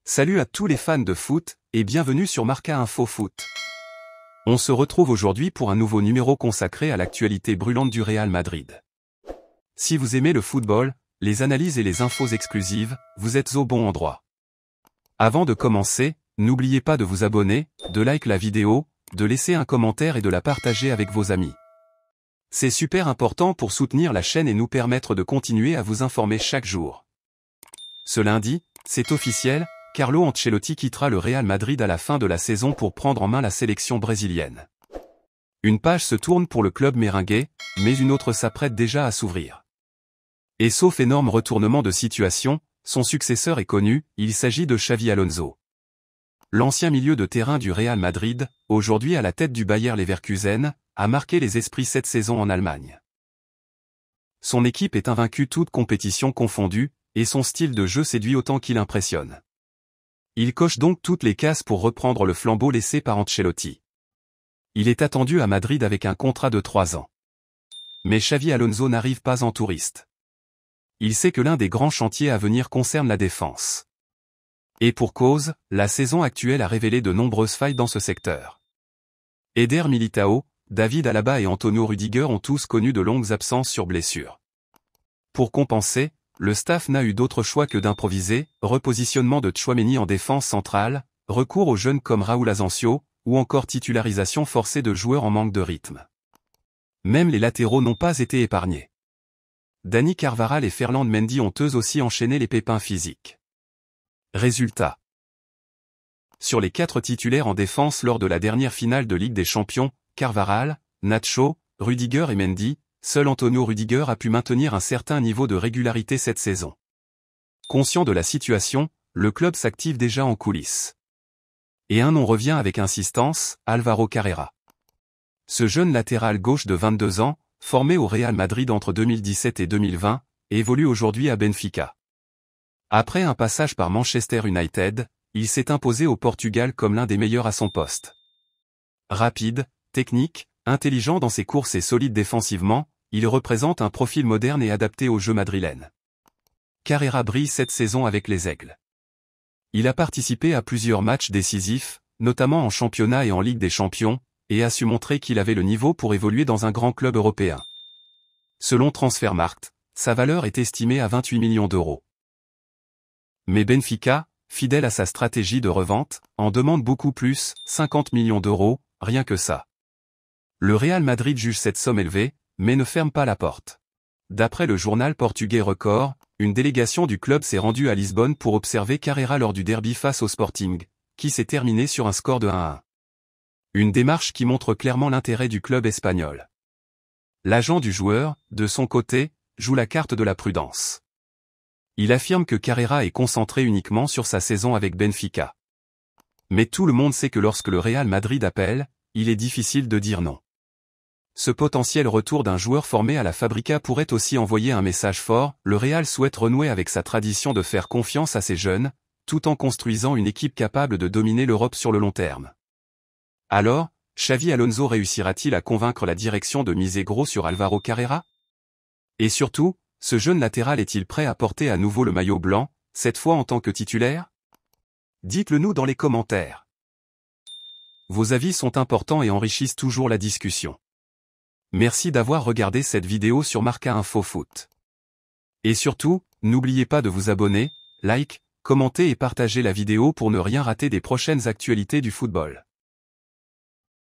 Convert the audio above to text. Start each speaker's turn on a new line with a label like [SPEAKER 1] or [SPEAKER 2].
[SPEAKER 1] Salut à tous les fans de foot, et bienvenue sur Marca Info Foot. On se retrouve aujourd'hui pour un nouveau numéro consacré à l'actualité brûlante du Real Madrid. Si vous aimez le football, les analyses et les infos exclusives, vous êtes au bon endroit. Avant de commencer, n'oubliez pas de vous abonner, de like la vidéo, de laisser un commentaire et de la partager avec vos amis. C'est super important pour soutenir la chaîne et nous permettre de continuer à vous informer chaque jour. Ce lundi, c'est officiel, Carlo Ancelotti quittera le Real Madrid à la fin de la saison pour prendre en main la sélection brésilienne. Une page se tourne pour le club merengue, mais une autre s'apprête déjà à s'ouvrir. Et sauf énorme retournement de situation, son successeur est connu, il s'agit de Xavi Alonso. L'ancien milieu de terrain du Real Madrid, aujourd'hui à la tête du Bayer Leverkusen, a marqué les esprits cette saison en Allemagne. Son équipe est invaincue toutes compétitions confondues, et son style de jeu séduit autant qu'il impressionne. Il coche donc toutes les cases pour reprendre le flambeau laissé par Ancelotti. Il est attendu à Madrid avec un contrat de 3 ans. Mais Xavi Alonso n'arrive pas en touriste. Il sait que l'un des grands chantiers à venir concerne la défense. Et pour cause, la saison actuelle a révélé de nombreuses failles dans ce secteur. Eder Militao, David Alaba et Antonio Rüdiger ont tous connu de longues absences sur blessure. Pour compenser, le staff n'a eu d'autre choix que d'improviser, repositionnement de Tchouaméni en défense centrale, recours aux jeunes comme Raúl Asensio, ou encore titularisation forcée de joueurs en manque de rythme. Même les latéraux n'ont pas été épargnés. Dani Carvajal et Ferland Mendy ont eux aussi enchaîné les pépins physiques. Résultat. Sur les 4 titulaires en défense lors de la dernière finale de Ligue des Champions, Carvajal, Nacho, Rüdiger et Mendy, seul Antonio Rüdiger a pu maintenir un certain niveau de régularité cette saison. Conscient de la situation, le club s'active déjà en coulisses. Et un nom revient avec insistance, Álvaro Carrera. Ce jeune latéral gauche de 22 ans, formé au Real Madrid entre 2017 et 2020, évolue aujourd'hui à Benfica. Après un passage par Manchester United, il s'est imposé au Portugal comme l'un des meilleurs à son poste. Rapide, technique, intelligent dans ses courses et solide défensivement, il représente un profil moderne et adapté au jeu madrilène. Carrera brille cette saison avec les Aigles. Il a participé à plusieurs matchs décisifs, notamment en championnat et en Ligue des Champions, et a su montrer qu'il avait le niveau pour évoluer dans un grand club européen. Selon Transfermarkt, sa valeur est estimée à 28 millions d'euros. Mais Benfica, fidèle à sa stratégie de revente, en demande beaucoup plus, 50 millions d'euros, rien que ça. Le Real Madrid juge cette somme élevée, mais ne ferme pas la porte. D'après le journal portugais Record, une délégation du club s'est rendue à Lisbonne pour observer Carrera lors du derby face au Sporting, qui s'est terminé sur un score de 1-1. Une démarche qui montre clairement l'intérêt du club espagnol. L'agent du joueur, de son côté, joue la carte de la prudence. Il affirme que Carrera est concentré uniquement sur sa saison avec Benfica. Mais tout le monde sait que lorsque le Real Madrid appelle, il est difficile de dire non. Ce potentiel retour d'un joueur formé à la Fabrica pourrait aussi envoyer un message fort, le Real souhaite renouer avec sa tradition de faire confiance à ses jeunes, tout en construisant une équipe capable de dominer l'Europe sur le long terme. Alors, Xavi Alonso réussira-t-il à convaincre la direction de miser gros sur Álvaro Carrera? Et surtout, ce jeune latéral est-il prêt à porter à nouveau le maillot blanc, cette fois en tant que titulaire? Dites-le nous dans les commentaires. Vos avis sont importants et enrichissent toujours la discussion. Merci d'avoir regardé cette vidéo sur Marca Info Foot. Et surtout, n'oubliez pas de vous abonner, like, commenter et partager la vidéo pour ne rien rater des prochaines actualités du football.